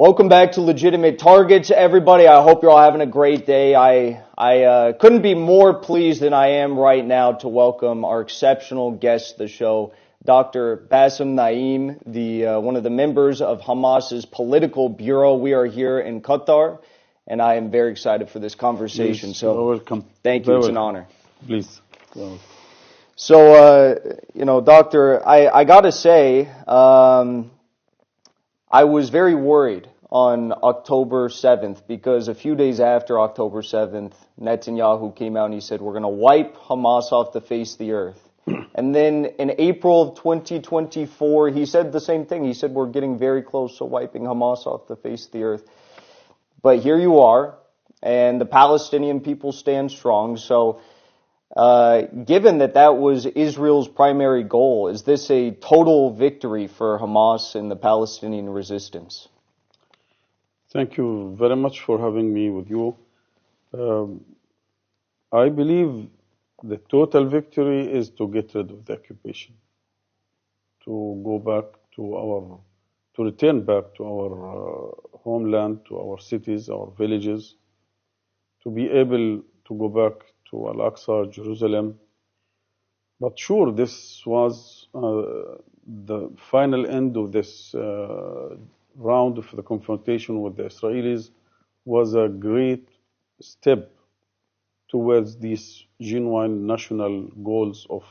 Welcome back to Legitimate Targets, everybody. I hope you're all having a great day. I couldn't be more pleased than I am right now to welcome our exceptional guest to the show, Dr. Bassem Naim, one of the members of Hamas's political bureau. We are here in Qatar, and I am very excited for this conversation. Yes, so, welcome. Thank you. It's an honor. Please. So, Doctor, I got to say, I was very worried on October 7th because a few days after October 7th, Netanyahu came out and he said, we're going to wipe Hamas off the face of the earth. And then in April of 2024, he said the same thing. He said, we're getting very close to wiping Hamas off the face of the earth. But here you are, and the Palestinian people stand strong. So given that was Israel's primary goal, is this a total victory for Hamas and the Palestinian resistance? Thank you very much for having me with you. I believe the total victory is to get rid of the occupation, to return back to our homeland, to our cities, our villages, to be able to go back to Al-Aqsa, Jerusalem. But sure, this was the final end of this round of the confrontation with the Israelis was a great step towards these genuine national goals of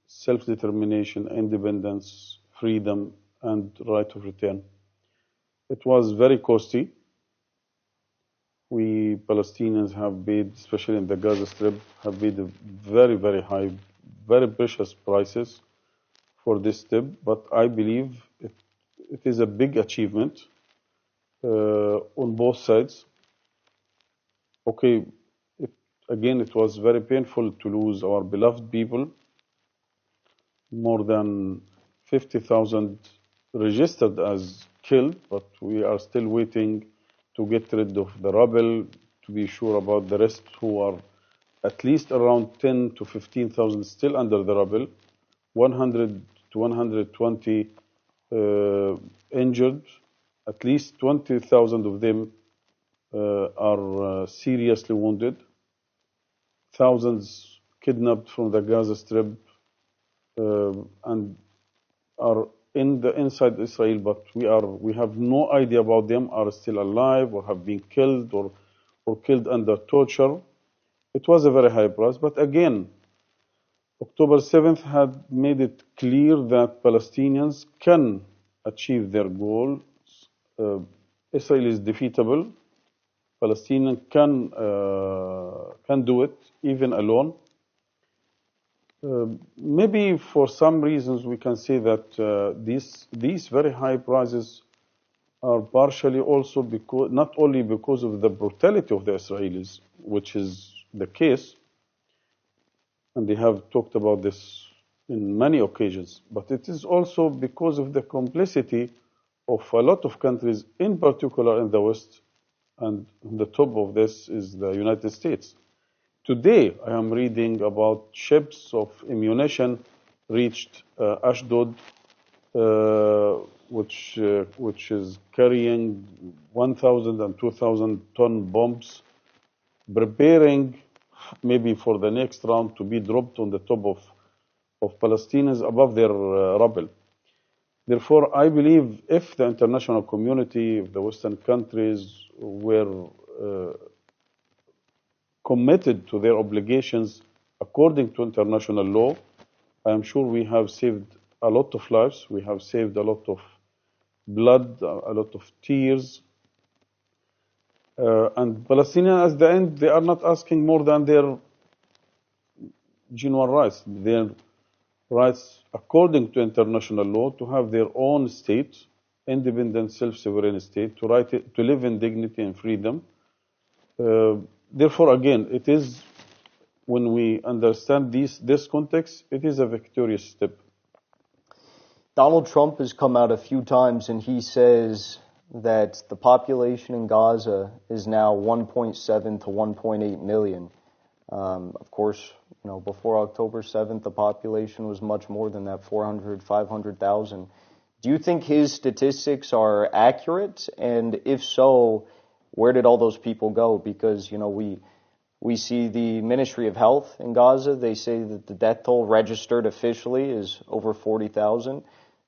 self-determination, independence, freedom, and right of return. It was very costly. We Palestinians have paid, especially in the Gaza Strip, have paid very, very high, very precious prices for this step. But I believe it is a big achievement on both sides. Okay, it was very painful to lose our beloved people. More than 50,000 registered as killed, but we are still waiting to get rid of the rubble, to be sure about the rest who are at least around 10 to 15,000 still under the rubble, 100 to 120 injured, at least 20,000 of them are seriously wounded, thousands kidnapped from the Gaza Strip and are inside Israel, but we have no idea about them, are still alive or have been killed or killed under torture. It was a very high price, but again, October 7th had made it clear that Palestinians can achieve their goals. Israel is defeatable. Palestinians can do it even alone. Maybe for some reasons we can say that these very high prices are partially also not only because of the brutality of the Israelis, which is the case, and they have talked about this in many occasions, but it is also because of the complicity of a lot of countries, in particular in the West, and on the top of this is the United States. Today, I am reading about ships of ammunition reached Ashdod, which is carrying 1,000 and 2,000 ton bombs, preparing maybe for the next round to be dropped on the top of Palestinians above their rubble. Therefore, I believe if the international community, if the Western countries were committed to their obligations according to international law, I am sure we have saved a lot of lives, we have saved a lot of blood, a lot of tears. And Palestinians, at the end, they are not asking more than their genuine rights, their rights according to international law to have their own state, independent, self-sovereign state, to live in dignity and freedom. Therefore, again, it is, when we understand this context, it is a victorious step. Donald Trump has come out a few times and he says that the population in Gaza is now 1.7 to 1.8 million. Of course, before October 7th, the population was much more than that, 400, 500,000. Do you think his statistics are accurate? And if so, where did all those people go? Because, we see the Ministry of Health in Gaza. They say that the death toll registered officially is over 40,000.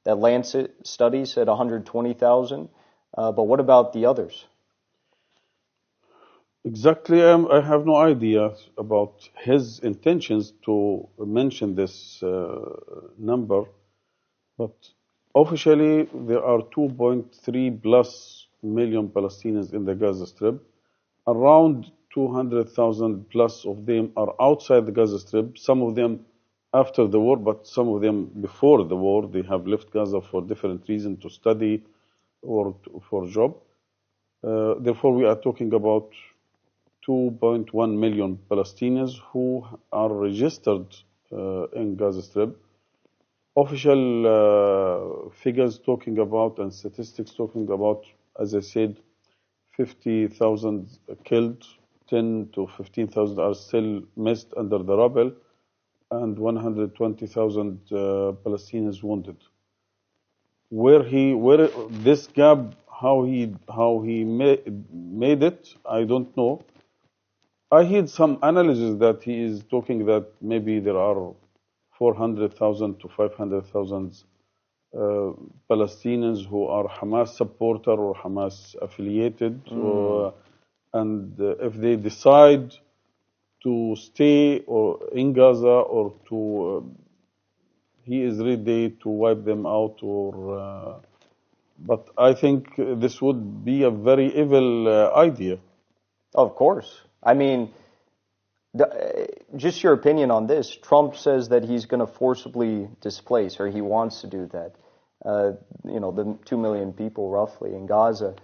That Lancet study said 120,000. But what about the others? Exactly, I have no idea about his intentions to mention this number, but officially there are 2.3 plus million Palestinians in the Gaza Strip. Around 200,000 plus of them are outside the Gaza Strip, some of them after the war, but some of them before the war. They have left Gaza for different reasons, to study or for job. Therefore, we are talking about 2.1 million Palestinians who are registered in Gaza Strip. Official figures talking about and statistics talking about, as I said, 50,000 killed, 10 to 15,000 are still missed under the rubble, and 120,000 Palestinians wounded. Where this gap, how he made it, I don't know. I heard some analysis that he is talking that maybe there are 400,000 to 500,000 Palestinians who are Hamas supporter or Hamas affiliated, and if they decide to stay or in Gaza or to, he is ready to wipe them out. But I think this would be a very evil idea. Of course. I mean, just your opinion on this. Trump says that he's going to forcibly displace, or he wants to do that, the 2 million people roughly in Gaza.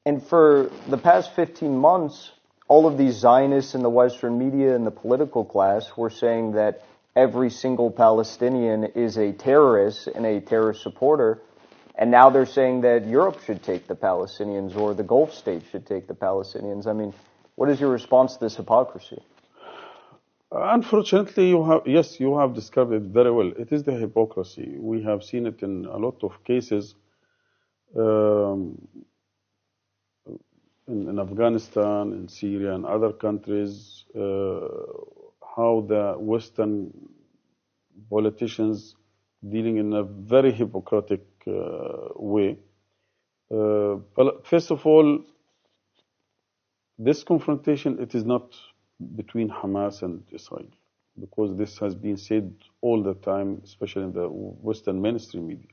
And for the past 15 months, all of these Zionists in the Western media and the political class were saying that every single Palestinian is a terrorist and a terrorist supporter. And now they're saying that Europe should take the Palestinians or the Gulf states should take the Palestinians. I mean, what is your response to this hypocrisy? Unfortunately, you have described it very well. It is the hypocrisy. We have seen it in a lot of cases in Afghanistan, in Syria, and other countries, how the Western politicians dealing in a very hypocritic way. First of all, this confrontation, it is not between Hamas and Israel, because this has been said all the time, especially in the Western mainstream media.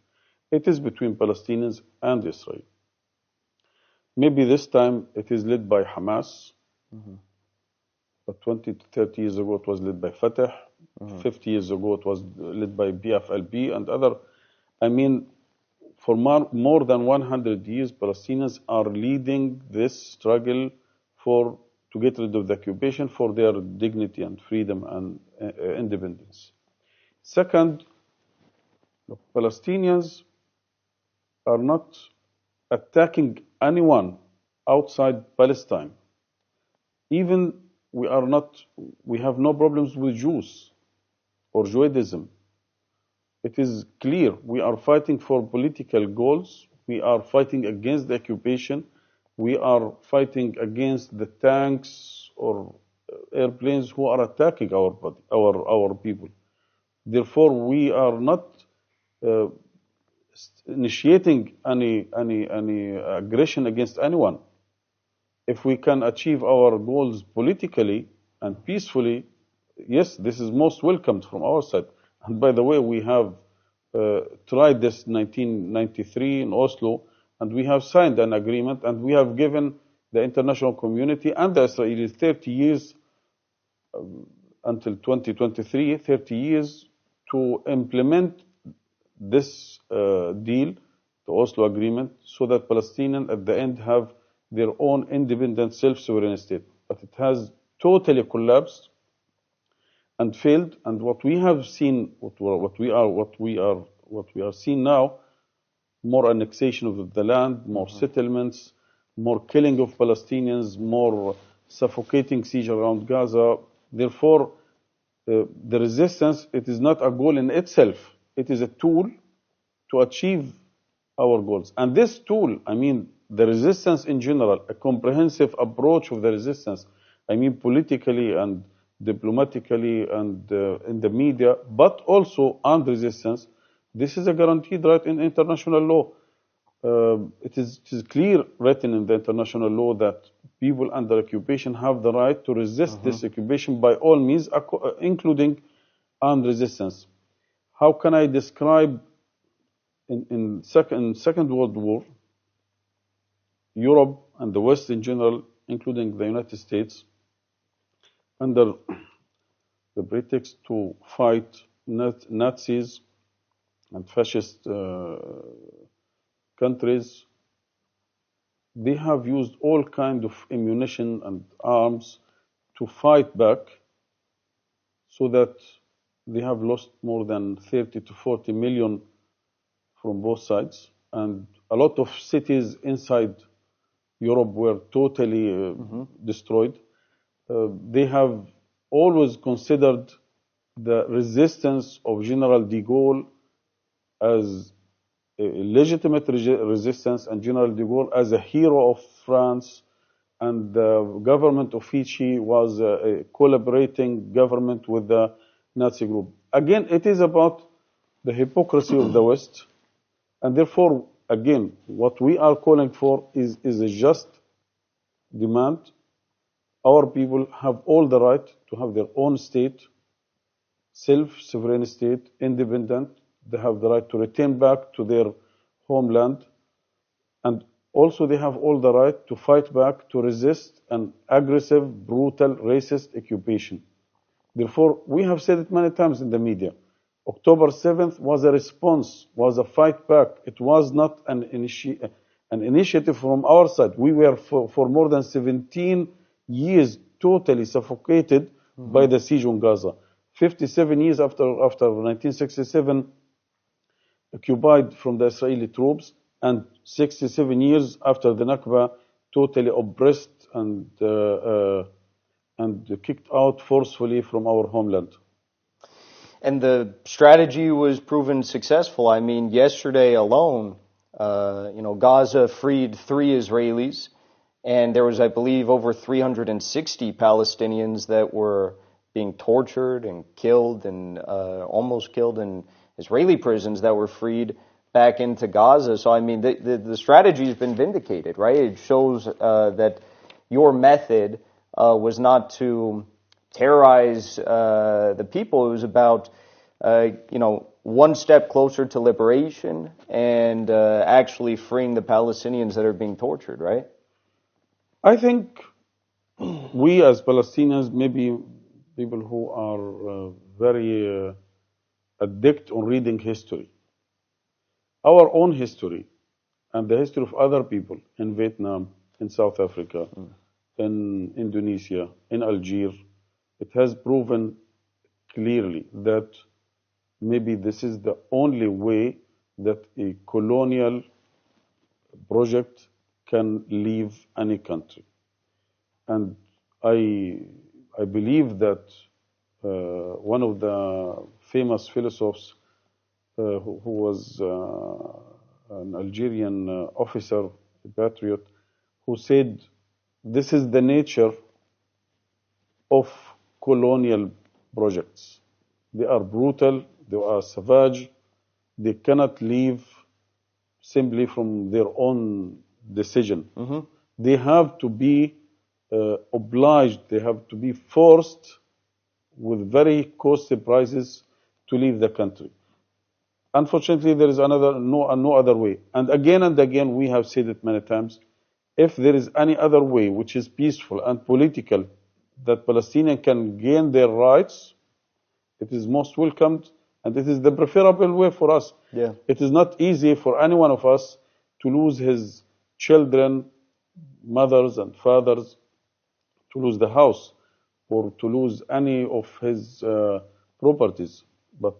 It is between Palestinians and Israel. Maybe this time it is led by Hamas, but 20 to 30 years ago it was led by Fatah, 50 years ago it was led by PFLP and other. I mean, for more than 100 years, Palestinians are leading this struggle to get rid of the occupation for their dignity and freedom and independence. Second, the Palestinians are not attacking anyone outside Palestine. Even we have no problems with Jews or Judaism. It is clear we are fighting for political goals. We are fighting against the occupation. We are fighting against the tanks or airplanes who are attacking our people. Therefore, we are not initiating any aggression against anyone. If we can achieve our goals politically and peacefully, yes, this is most welcomed from our side. And by the way, we have tried this in 1993 in Oslo, and we have signed an agreement, and we have given the international community and the Israelis 30 years until 2023, 30 years to implement this deal, the Oslo Agreement, so that Palestinians at the end have their own independent self-sovereign state. But it has totally collapsed and failed. And what we have seen, what we are seeing now, more annexation of the land, more settlements, more killing of Palestinians, more suffocating siege around Gaza. Therefore, the resistance, it is not a goal in itself. It is a tool to achieve our goals. And this tool, I mean, the resistance in general, a comprehensive approach of the resistance, I mean, politically and diplomatically and in the media, but also armed resistance, this is a guaranteed right in international law. It is clear written in the international law that people under occupation have the right to resist this occupation by all means, including armed resistance. How can I describe in Second World War, Europe and the West in general, including the United States, under the pretext to fight Nazis and fascist countries, they have used all kinds of ammunition and arms to fight back, so that they have lost more than 30 to 40 million from both sides, and a lot of cities inside Europe were totally destroyed. They have always considered the resistance of General de Gaulle as a legitimate resistance, and General de Gaulle as a hero of France, and the government of Vichy was a collaborating government with the Nazi group. Again, it is about the hypocrisy of the West, and therefore, again, what we are calling for is a just demand. Our people have all the right to have their own state, self-sovereign state, independent. They have the right to return back to their homeland. And also they have all the right to fight back, to resist an aggressive, brutal, racist occupation. Therefore, we have said it many times in the media. October 7th was a response, was a fight back. It was not an initiative from our side. We were for more than 17 years totally suffocated by the siege on Gaza. 57 years after 1967, occupied from the Israeli troops, and 67 years after the Nakba, totally oppressed and kicked out forcefully from our homeland. And the strategy was proven successful. I mean, yesterday alone, Gaza freed 3 Israelis, and there was, I believe, over 360 Palestinians that were being tortured and killed and almost killed in Israeli prisons that were freed back into Gaza. So, I mean, the strategy has been vindicated, right? It shows that your method was not to terrorize the people. It was about, one step closer to liberation and actually freeing the Palestinians that are being tortured, right? I think we as Palestinians, maybe people who are very addicted on reading history, our own history and the history of other people in Vietnam, in South Africa, in Indonesia, in Algeria, it has proven clearly that maybe this is the only way that a colonial project can leave any country. And I believe that one of the famous philosophers who was an Algerian officer, a patriot, who said, this is the nature of colonial projects. They are brutal, they are savage, they cannot leave simply from their own decision. They have to be obliged, they have to be forced with very costly prices to leave the country. Unfortunately, there is no other way. And again, we have said it many times, if there is any other way which is peaceful and political, that Palestinians can gain their rights, it is most welcomed, and it is the preferable way for us. Yeah. It is not easy for any one of us to lose his children, mothers and fathers, to lose the house, or to lose any of his properties. But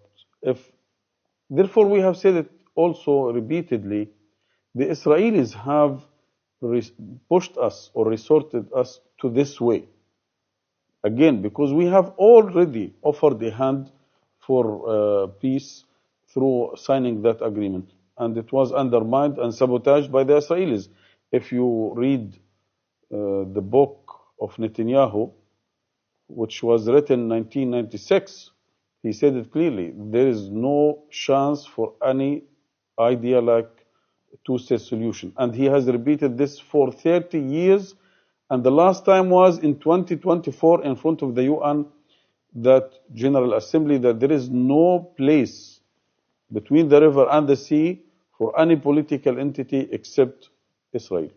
therefore we have said it also repeatedly, the Israelis have pushed us or resorted us to this way. Again, because we have already offered a hand for peace through signing that agreement. and it was undermined and sabotaged by the Israelis. If you read the book of Netanyahu, which was written in 1996, he said it clearly. There is no chance for any idea like two-state solution. And he has repeated this for 30 years. And the last time was in 2024 in front of the UN, that General Assembly, that there is no place between the river and the sea for any political entity except Israel.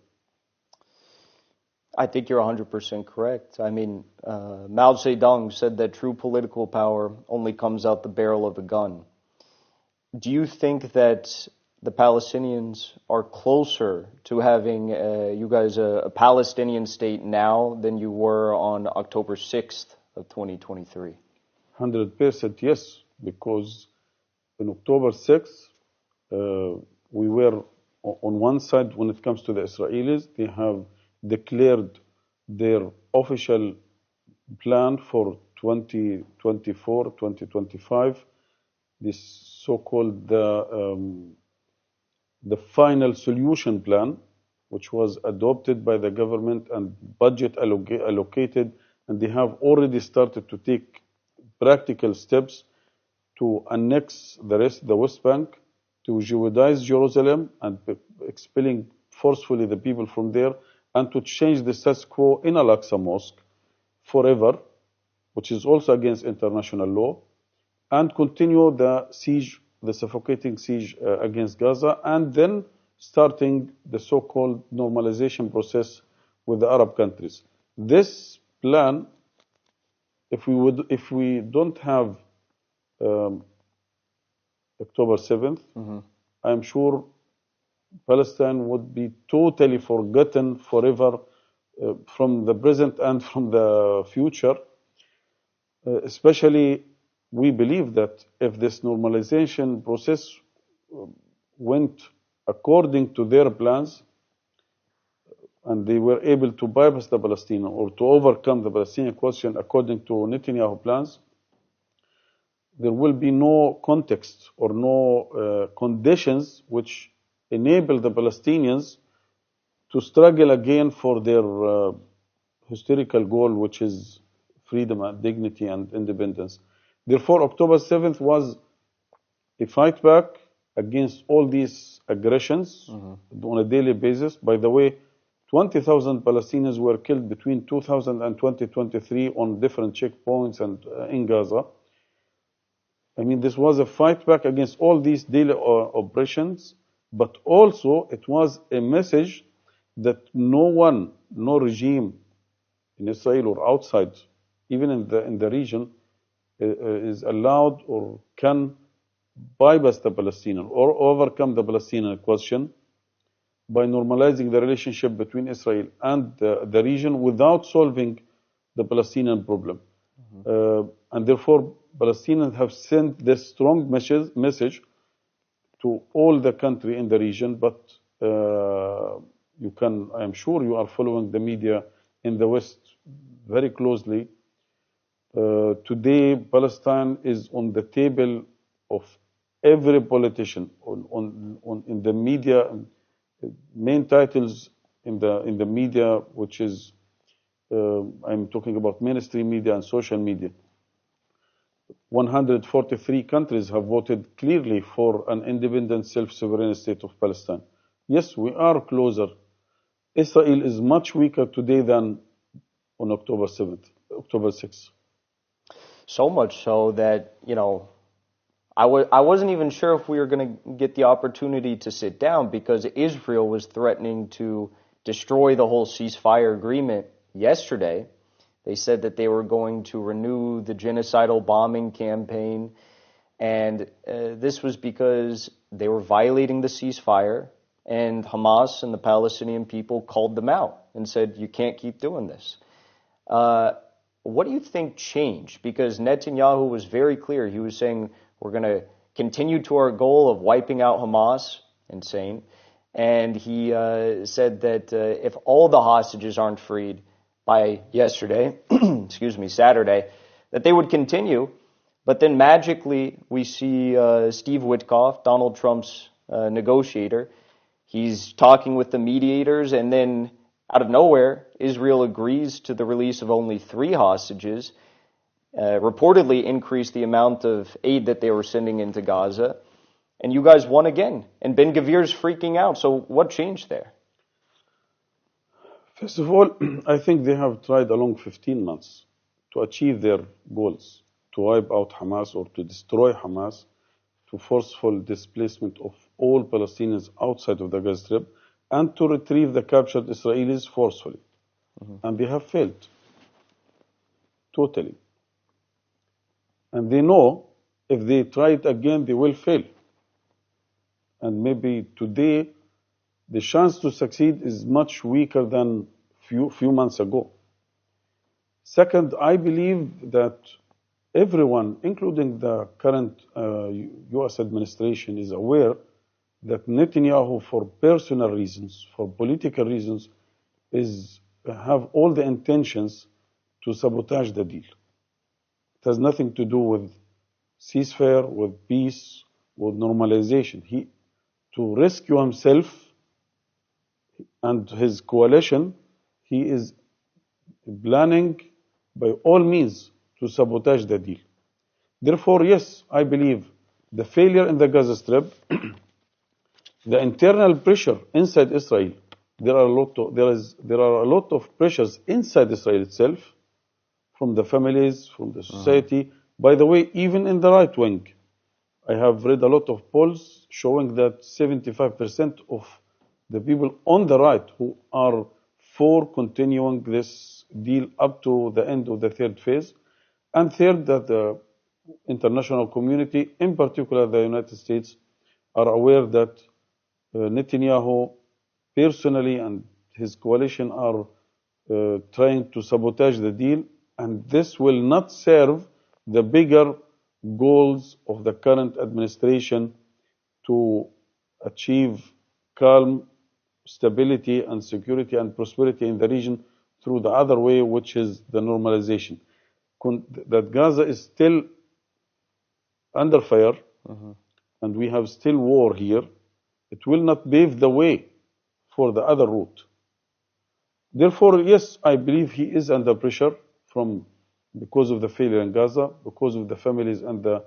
I think you're 100% correct. I mean, Mao Zedong said that true political power only comes out the barrel of a gun. Do you think that the Palestinians are closer to having you guys a Palestinian state now than you were on October 6th of 2023? 100% yes, because on October 6th, we were on one side when it comes to the Israelis. They have declared their official plan for 2024, 2025, this so-called the final solution plan, which was adopted by the government and budget allocated, and they have already started to take practical steps to annex the West Bank, to Judaize Jerusalem and expelling forcefully the people from there, and to change the status quo in Al-Aqsa Mosque forever, which is also against international law, and continue the siege, the suffocating siege against Gaza, and then starting the so-called normalization process with the Arab countries. This plan, if we don't have October 7th, I'm sure Palestine would be totally forgotten forever from the present and from the future. Especially, we believe that if this normalization process went according to their plans, and they were able to bypass the Palestinian or to overcome the Palestinian question according to Netanyahu plans, there will be no context or no conditions which enable the Palestinians to struggle again for their historical goal, which is freedom and dignity and independence. Therefore, October 7th was a fight back against all these aggressions on a daily basis. By the way, 20,000 Palestinians were killed between 2000 and 2023 on different checkpoints and in Gaza. I mean, this was a fight back against all these daily oppressions, but also it was a message that no one, no regime in Israel or outside, even in the region, is allowed or can bypass the Palestinian or overcome the Palestinian question by normalizing the relationship between Israel and the region without solving the Palestinian problem. And therefore, Palestinians have sent this strong message to all the country in the region, but I am sure you are following the media in the West very closely. Today, Palestine is on the table of every politician in the media, main titles in the media, which is I'm talking about mainstream media and social media. 143 countries have voted clearly for an independent, self-sovereign state of Palestine. Yes, we are closer. Israel is much weaker today than on October 6th. So much so that, I wasn't even sure if we were going to get the opportunity to sit down, because Israel was threatening to destroy the whole ceasefire agreement yesterday. They said that they were going to renew the genocidal bombing campaign, and this was because they were violating the ceasefire, and Hamas and the Palestinian people called them out and said, you can't keep doing this. What do you think changed? Because Netanyahu was very clear. He was saying, we're going to continue to our goal of wiping out Hamas, insane. And he said that if all the hostages aren't freed by yesterday, Saturday, that they would continue. But then magically we see Steve Witkoff, Donald Trump's negotiator. He's talking with the mediators, and then out of nowhere, Israel agrees to the release of only 3 hostages, reportedly increased the amount of aid that they were sending into Gaza, and you guys won again. And Ben Gvir's freaking out. So what changed there? First of all, I think they have tried along 15 months to achieve their goals, to wipe out Hamas or to destroy Hamas, to forceful displacement of all Palestinians outside of the Gaza Strip, and to retrieve the captured Israelis forcefully. And they have failed. Totally. And they know if they try it again, they will fail. And maybe today, the chance to succeed is much weaker than few months ago. Second, I believe that everyone, including the current U.S. administration, is aware that Netanyahu, for personal reasons, for political reasons, have all the intentions to sabotage the deal. It has nothing to do with ceasefire, with peace, with normalization. To rescue himself and his coalition, he is planning by all means to sabotage the deal. Therefore, yes, I believe the failure in the Gaza Strip, the internal pressure inside Israel, there are a lot of pressures inside Israel itself, from the families, from the society. By the way, even in the right wing, I have read a lot of polls showing that 75% of the people on the right who are for continuing this deal up to the end of the 3rd phase, and third, that the international community, in particular the United States, are aware that Netanyahu personally and his coalition are trying to sabotage the deal, and this will not serve the bigger goals of the current administration to achieve calm, stability, and security and prosperity in the region through the other way, which is the normalization. That Gaza is still under fire, and we have still war here. It will not pave the way for the other route. Therefore, yes, I believe he is under pressure because of the failure in Gaza, because of the families and the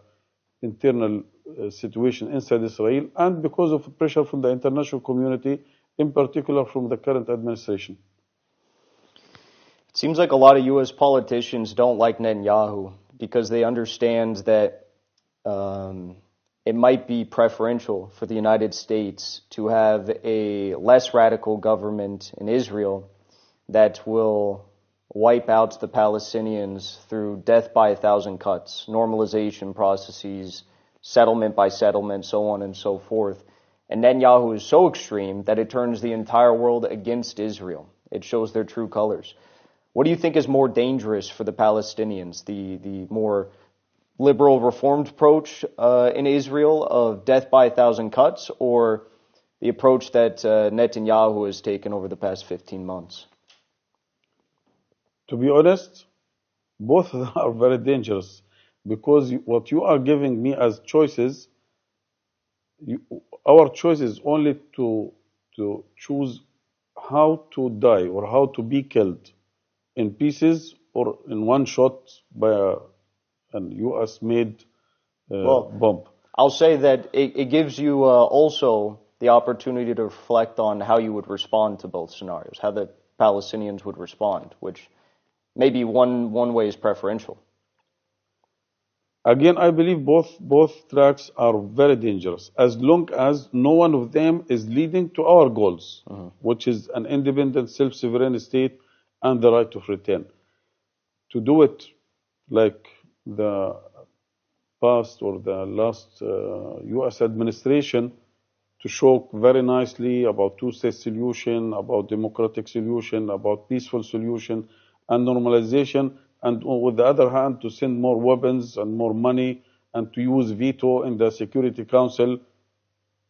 internal situation inside Israel, and because of pressure from the international community, in particular from the current administration. It seems like a lot of U.S. politicians don't like Netanyahu because they understand that it might be preferential for the United States to have a less radical government in Israel that will wipe out the Palestinians through death by 1,000 cuts, normalization processes, settlement by settlement, so on and so forth. And Netanyahu is so extreme that it turns the entire world against Israel. It shows their true colors. What do you think is more dangerous for the Palestinians, the more liberal reformed approach in Israel of death by 1,000 cuts, or the approach that Netanyahu has taken over the past 15 months? To be honest, both are very dangerous, because what you are giving me as choices, our choice is only to choose how to die or how to be killed in pieces or in one shot by an U.S.-made bomb. I'll say that it gives you also the opportunity to reflect on how you would respond to both scenarios, how the Palestinians would respond, which maybe one way is preferential. Again, I believe both tracks are very dangerous, as long as no one of them is leading to our goals, which is an independent, self-sovereign state and the right of return. To do it like the past or the last U.S. administration, to show very nicely about two-state solution, about democratic solution, about peaceful solution and normalization, and with the other hand, to send more weapons and more money and to use veto in the Security Council.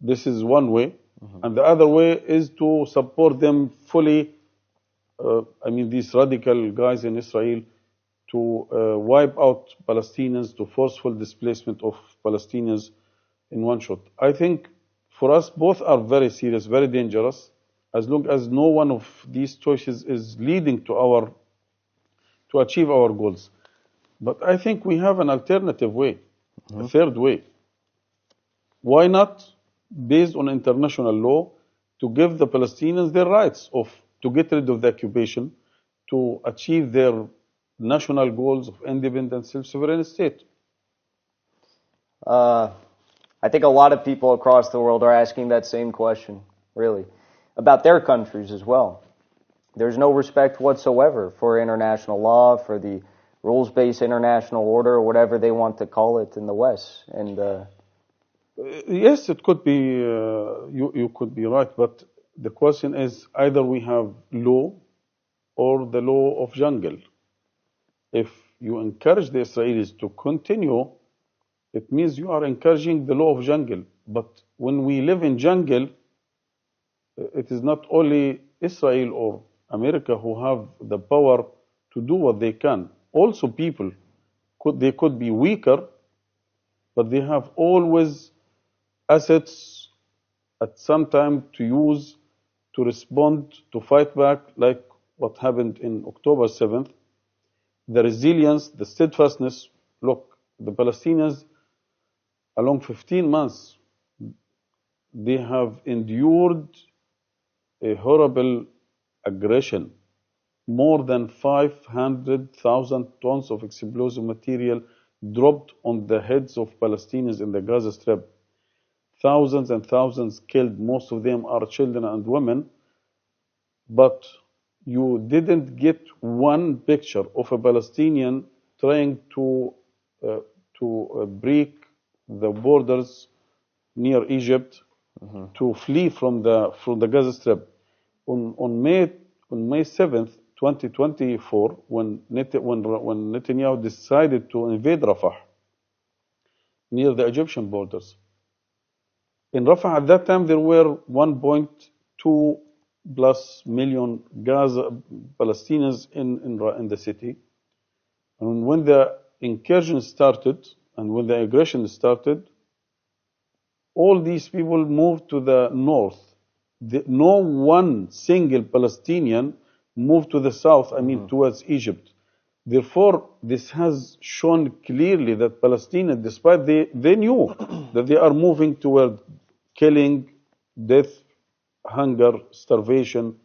This is one way. And the other way is to support them fully, these radical guys in Israel, to wipe out Palestinians, to forceful displacement of Palestinians in one shot. I think For us, both are very serious, very dangerous, as long as no one of these choices is leading to achieve our goals. But I think we have an alternative way, a third way. Why not, based on international law, to give the Palestinians their rights to get rid of the occupation, to achieve their national goals of independent, self-sovereign state? I think a lot of people across the world are asking that same question, really, about their countries as well. There's no respect whatsoever for international law, for the rules-based international order, or whatever they want to call it in the West. And yes, it could be, you could be right, but the question is either we have law or the law of jungle. If you encourage the Israelis to continue, it means you are encouraging the law of jungle. But when we live in jungle, it is not only Israel or America who have the power to do what they can. Also people, they could be weaker, but they have always assets at some time to use, to respond, to fight back, like what happened in October 7th. The resilience, the steadfastness. Look, the Palestinians, along 15 months, they have endured a horrible aggression. More than 500,000 tons of explosive material dropped on the heads of Palestinians in the Gaza Strip. Thousands and thousands killed, most of them are children and women. But you didn't get one picture of a Palestinian trying to break the borders near Egypt to flee from the Gaza Strip. On May 7th, 2024, when Netanyahu decided to invade Rafah near the Egyptian borders. In Rafah at that time there were 1.2 plus million Gaza Palestinians in the city. And when the incursion started and when the aggression started, all these people moved to the north. No one single Palestinian moved to the south, towards Egypt. Therefore, this has shown clearly that Palestinians, despite they knew that they are moving toward killing, death, hunger, starvation,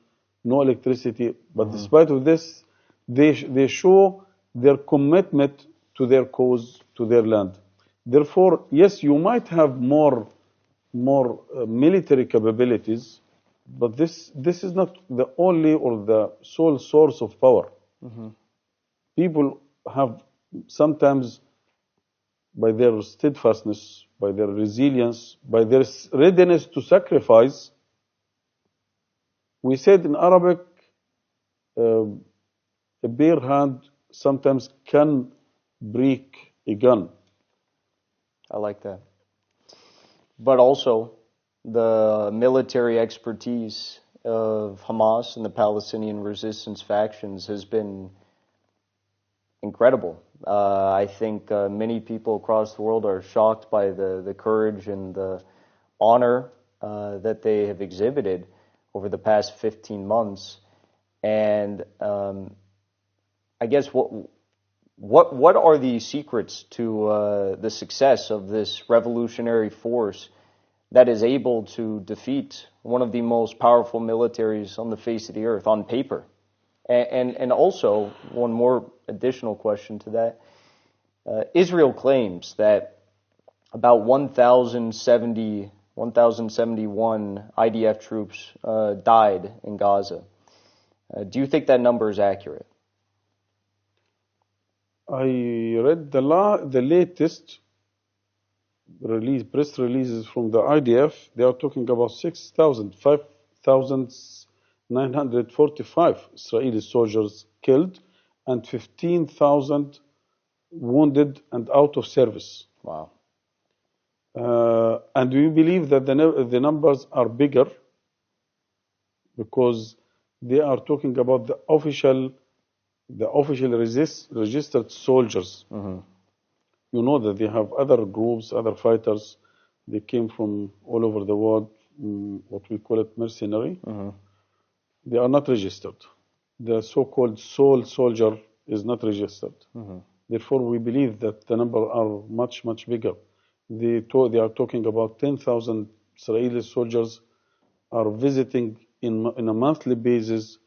no electricity, but despite of this, they show their commitment to their cause, to their land. Therefore, yes, you might have more military capabilities, but this is not the only or the sole source of power. People have sometimes, by their steadfastness, by their resilience, by their readiness to sacrifice. We said in Arabic, a bare hand sometimes can break a gun. I like that. But also, the military expertise of Hamas and the Palestinian resistance factions has been incredible. I think many people across the world are shocked by the courage and the honor that they have exhibited over the past 15 months. And I guess what are the secrets to the success of this revolutionary force that is able to defeat one of the most powerful militaries on the face of the earth on paper? And also, one more additional question to that. Israel claims that about 1,071 IDF troops died in Gaza. Do you think that number is accurate? I read the latest press releases from the IDF. They are talking about 5,945 Israeli soldiers killed and 15,000 wounded and out of service. Wow. And we believe that the numbers are bigger because they are talking about the official registered soldiers. You know that they have other groups, other fighters, They came from all over the world, what we call it mercenary. They are not registered. The so-called soul soldier is not registered. Therefore, we believe that the number are much, much bigger. They are talking about 10,000 Israeli soldiers are visiting in a monthly basis,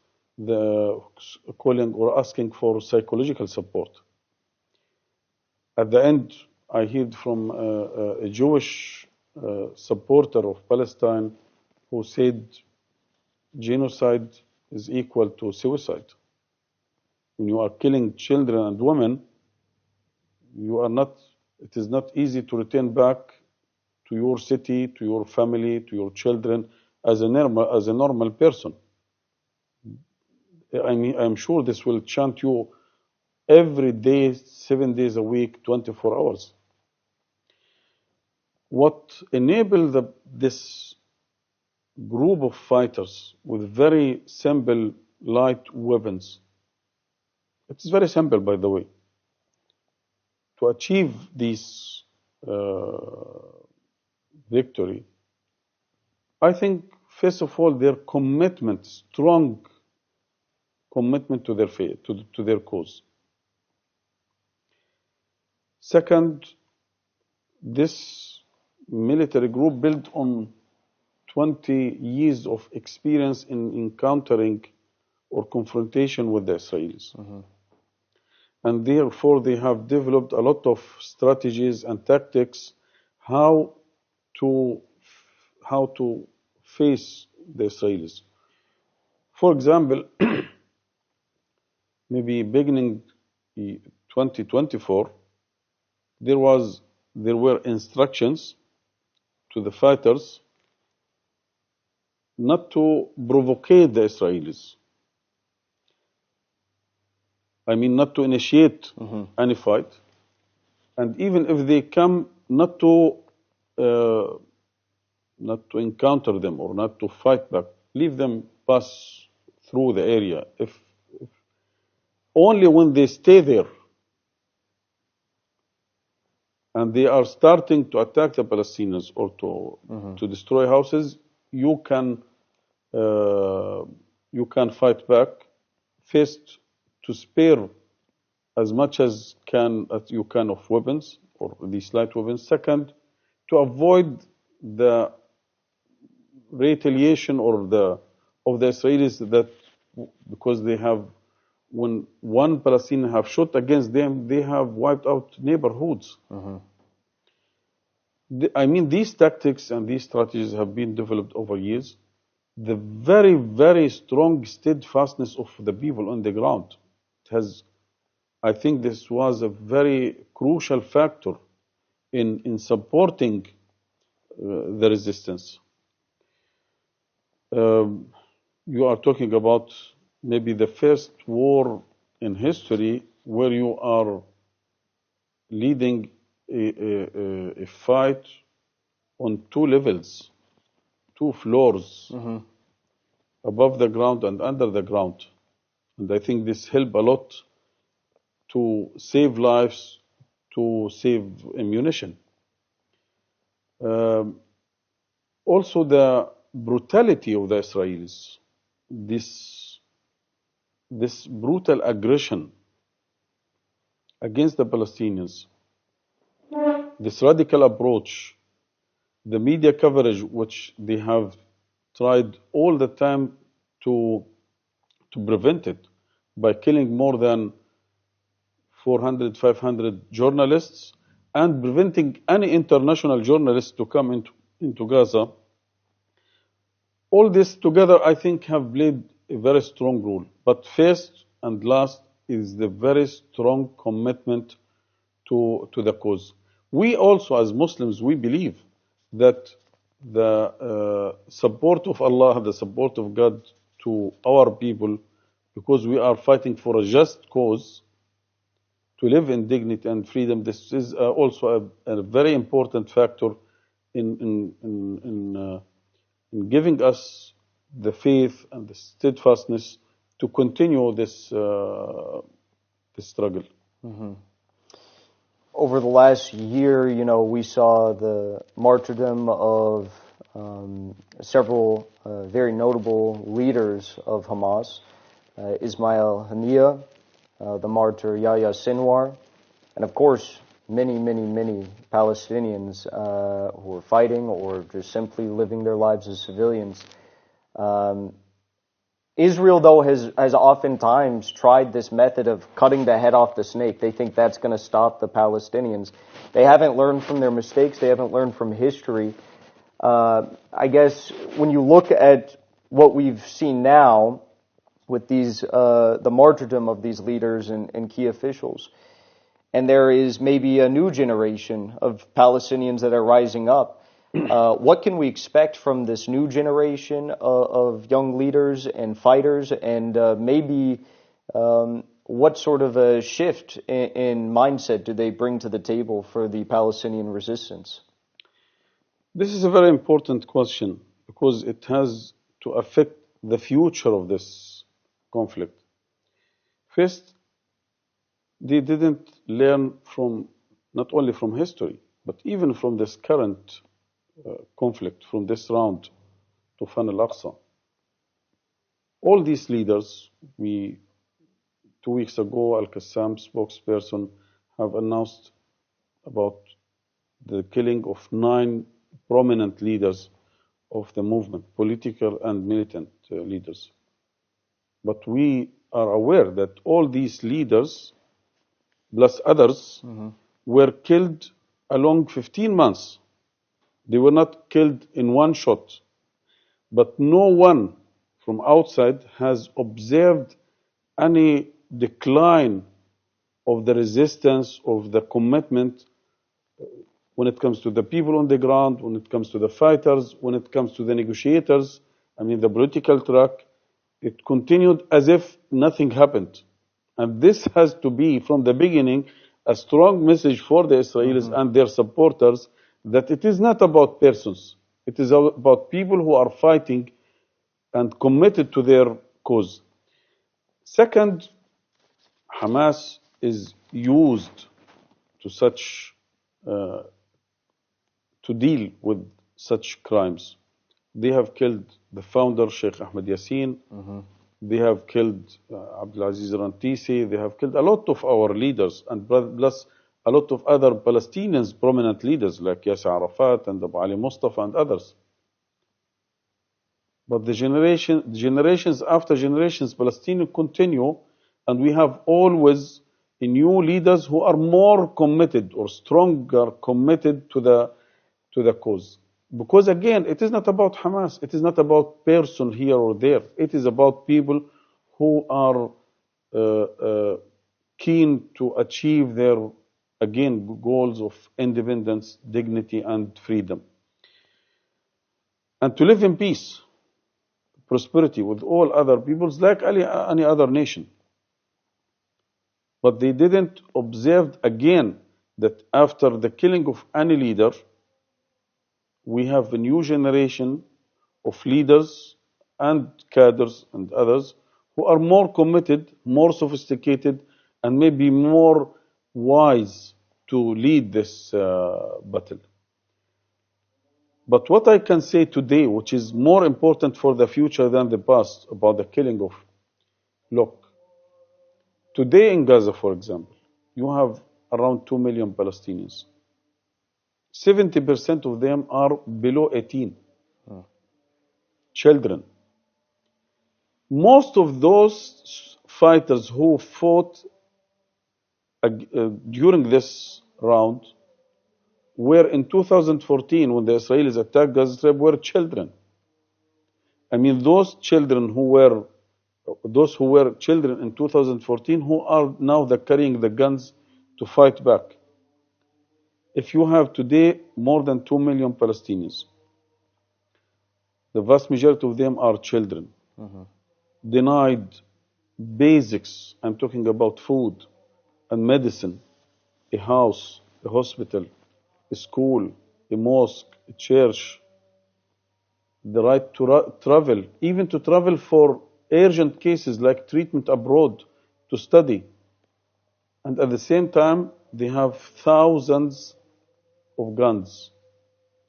calling or asking for psychological support. At the end, I heard from a Jewish supporter of Palestine who said genocide is equal to suicide. When you are killing children and women, it is not easy to return back to your city, to your family, to your children as a normal person. I mean, I'm sure this will chant you every day, 7 days a week, 24 hours. What enabled this group of fighters with very simple, light weapons, it's very simple, by the way, to achieve this victory, I think, first of all, their commitment, strong commitment to their faith, to their cause. Second, this military group built on 20 years of experience in encountering or confrontation with the Israelis. And therefore, they have developed a lot of strategies and tactics how to face the Israelis. For example, maybe beginning 2024, there were instructions to the fighters not to provocate the Israelis. I mean, not to initiate any fight, and even if they come, not to encounter them or not to fight back. Leave them pass through the area. If only when they stay there and they are starting to attack the Palestinians or to destroy houses, you can fight back. First, to spare as much as you can of weapons or these light weapons. Second, to avoid the retaliation of the Israelis, that because they have, when one Palestinian have shot against them, they have wiped out neighborhoods. I mean, these tactics and these strategies have been developed over years. The very, very strong steadfastness of the people on the ground I think this was a very crucial factor in supporting the resistance. You are talking about maybe the first war in history where you are leading a fight on two levels, two floors, above the ground and under the ground. And I think this helped a lot to save lives, to save ammunition. Also, the brutality of the Israelis, this brutal aggression against the Palestinians, this radical approach, the media coverage which they have tried all the time to prevent it by killing more than 400, 500 journalists and preventing any international journalists to come into Gaza. All this together, I think, have played a very strong role. But first and last is the very strong commitment to the cause. We also, as Muslims, we believe that the support of Allah, the support of God to our people, because we are fighting for a just cause, to live in dignity and freedom, this is also a very important factor in giving us the faith and the steadfastness to continue this struggle. over the last year, we saw the martyrdom of several very notable leaders of Hamas. Ismail Haniyeh, the martyr Yahya Sinwar, and of course, many, many, many Palestinians who are fighting or just simply living their lives as civilians. Israel, though, has oftentimes tried this method of cutting the head off the snake. They think that's going to stop the Palestinians. They haven't learned from their mistakes. They haven't learned from history. I guess when you look at what we've seen now with these, the martyrdom of these leaders and key officials, and there is maybe a new generation of Palestinians that are rising up. What can we expect from this new generation of young leaders and fighters, and maybe what sort of a shift in mindset do they bring to the table for the Palestinian resistance? This is a very important question because it has to affect the future of this conflict. First, they didn't learn from not only from history, but even from this current conflict, from this round to Fan al-Aqsa. All these leaders, 2 weeks ago, Al-Qassam spokesperson have announced about the killing of 9 prominent leaders of the movement, political and militant leaders. But we are aware that all these leaders, plus others, were killed along 15 months. They were not killed in one shot. But no one from outside has observed any decline of the resistance, of the commitment when it comes to the people on the ground, when it comes to the fighters, when it comes to the negotiators, the political track. It continued as if nothing happened. And this has to be, from the beginning, a strong message for the Israelis and their supporters that it is not about persons. It is about people who are fighting and committed to their cause. Second, Hamas is used to deal with such crimes. They have killed the founder, Sheikh Ahmed Yassin. They have killed Abdulaziz Rantisi. They have killed a lot of our leaders, and plus a lot of other Palestinians, prominent leaders like Yasser Arafat and Abu Ali Mustafa and others. But the generations after generations, Palestinians continue, and we have always new leaders who are more committed or stronger committed to the cause. Because again, it is not about Hamas. It is not about person here or there. It is about people who are keen to achieve their, again, goals of independence, dignity, and freedom. And to live in peace, prosperity with all other peoples like any other nation. But they didn't observe again that after the killing of any leader, we have a new generation of leaders and cadres and others who are more committed, more sophisticated, and maybe more wise to lead this battle. But what I can say today, which is more important for the future than the past, about the killing of, look, today in Gaza, for example, you have around 2 million Palestinians. 70% of them are below 18. Children. Most of those fighters who fought during this round were in 2014, when the Israelis attacked Gaza Strip, were children. Those who were children in 2014 who are now carrying the guns to fight back. If you have today more than 2 million Palestinians, the vast majority of them are children, denied basics. I'm talking about food and medicine, a house, a hospital, a school, a mosque, a church, the right to travel, even to travel for urgent cases like treatment abroad, to study. And at the same time, they have thousands of guns.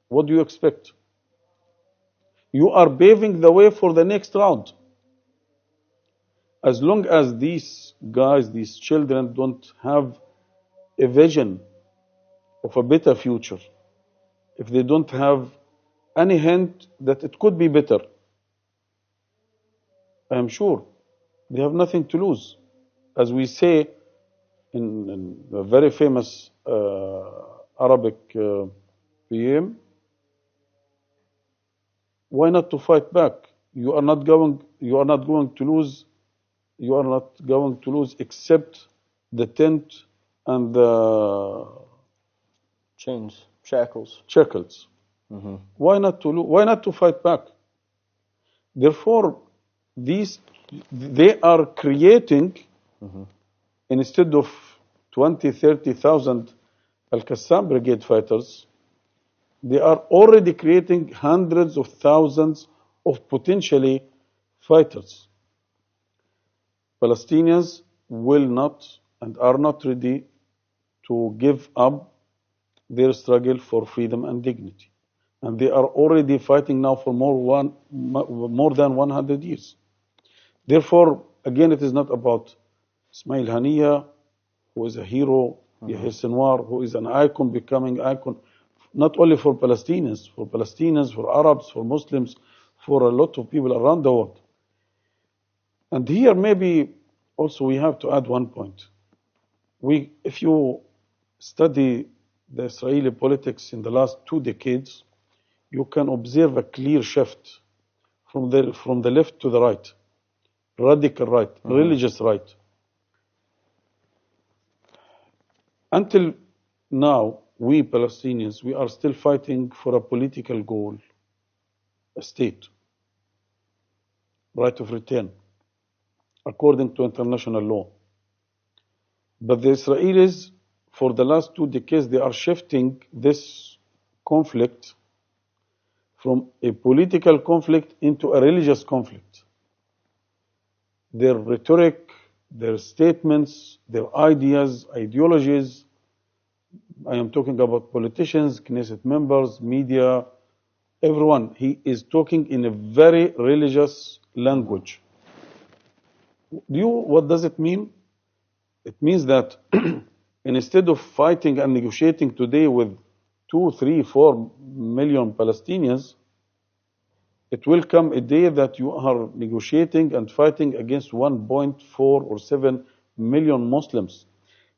What do you expect? You are paving the way for the next round. As long as these guys, these children, don't have a vision of a better future, if they don't have any hint that it could be better, I am sure they have nothing to lose. As we say in a very famous Arabic poem, why not to fight back? You are not going to lose. You are not going to lose except the tent and the Chains, shackles. shackles. Why not to why not to fight back? Therefore, they are creating, instead of 20, 30,000 Al-Qassam Brigade fighters, they are already creating hundreds of thousands of potentially fighters. Palestinians will not and are not ready to give up their struggle for freedom and dignity. And they are already fighting now for more than 100 years. Therefore, again, it is not about Ismail Haniya, who is a hero, Yahya Sinwar, who is an icon, becoming icon, not only for Palestinians, for Arabs, for Muslims, for a lot of people around the world. And here maybe also we have to add one point. If you study the Israeli politics in the last 2 decades, you can observe a clear shift from the left to the right, radical right, religious right. Until now, we Palestinians, we are still fighting for a political goal, a state, right of return, according to international law. But the Israelis, for the last 2 decades, they are shifting this conflict from a political conflict into a religious conflict. Their rhetoric, their statements, their ideas, ideologies, I am talking about politicians, Knesset members, media, everyone. He is talking in a very religious language. What does it mean? It means that instead of fighting and negotiating today with 2, 3, 4 million Palestinians, it will come a day that you are negotiating and fighting against 1.4 or 7 million Muslims,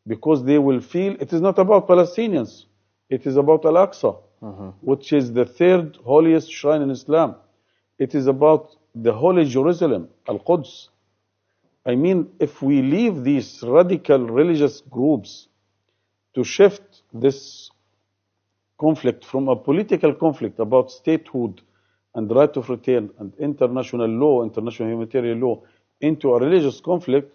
because they will feel it is not about Palestinians, it is about Al-Aqsa, which is the 3rd holiest shrine in Islam. It is about the holy Jerusalem, Al-Quds. I mean, if we leave these radical religious groups to shift this conflict from a political conflict about statehood and right of return and international law, international humanitarian law, into a religious conflict,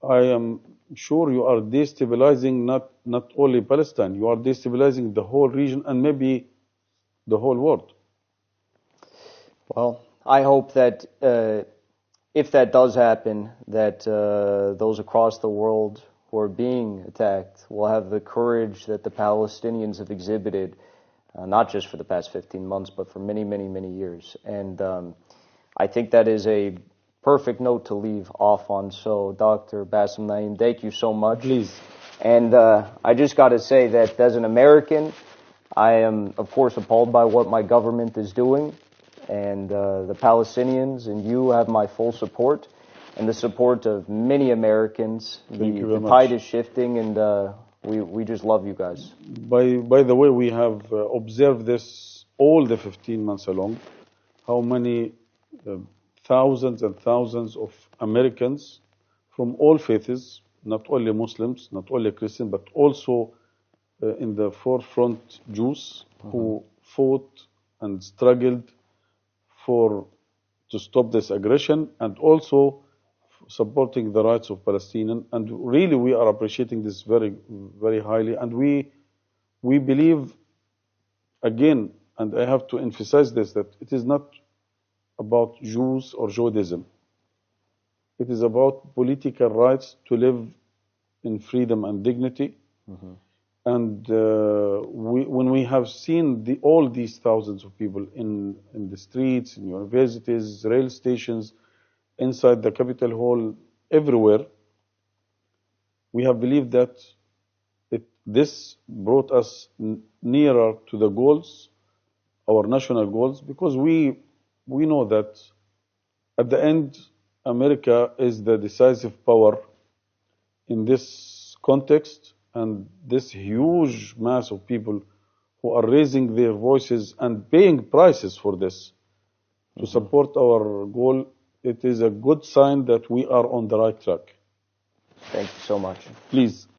I am sure you are destabilizing not only Palestine, you are destabilizing the whole region and maybe the whole world. Well, I hope that if that does happen, that those across the world who are being attacked will have the courage that the Palestinians have exhibited, not just for the past 15 months, but for many, many, many years. And I think that is a perfect note to leave off on. So, Dr. Bassem Naim, thank you so much. Please. And I just got to say that as an American, I am, of course, appalled by what my government is doing. And the Palestinians and you have my full support and the support of many Americans. The tide is shifting, and we just love you guys. By the way, we have observed this all the 15 months along, how many thousands and thousands of Americans from all faiths, not only Muslims, not only Christians, but also in the forefront Jews who fought and struggled to stop this aggression, and also supporting the rights of Palestinians. And really, we are appreciating this very, very highly. And we believe, again, and I have to emphasize this, that it is not about Jews or Judaism. It is about political rights to live in freedom and dignity, And when we have seen all these thousands of people in the streets, in universities, rail stations, inside the Capitol Hall, everywhere, we have believed that this brought us nearer to the goals, our national goals, because we know that at the end, America is the decisive power in this context, and this huge mass of people who are raising their voices and paying prices for this to support our goal, it is a good sign that we are on the right track. Thank you so much. Please.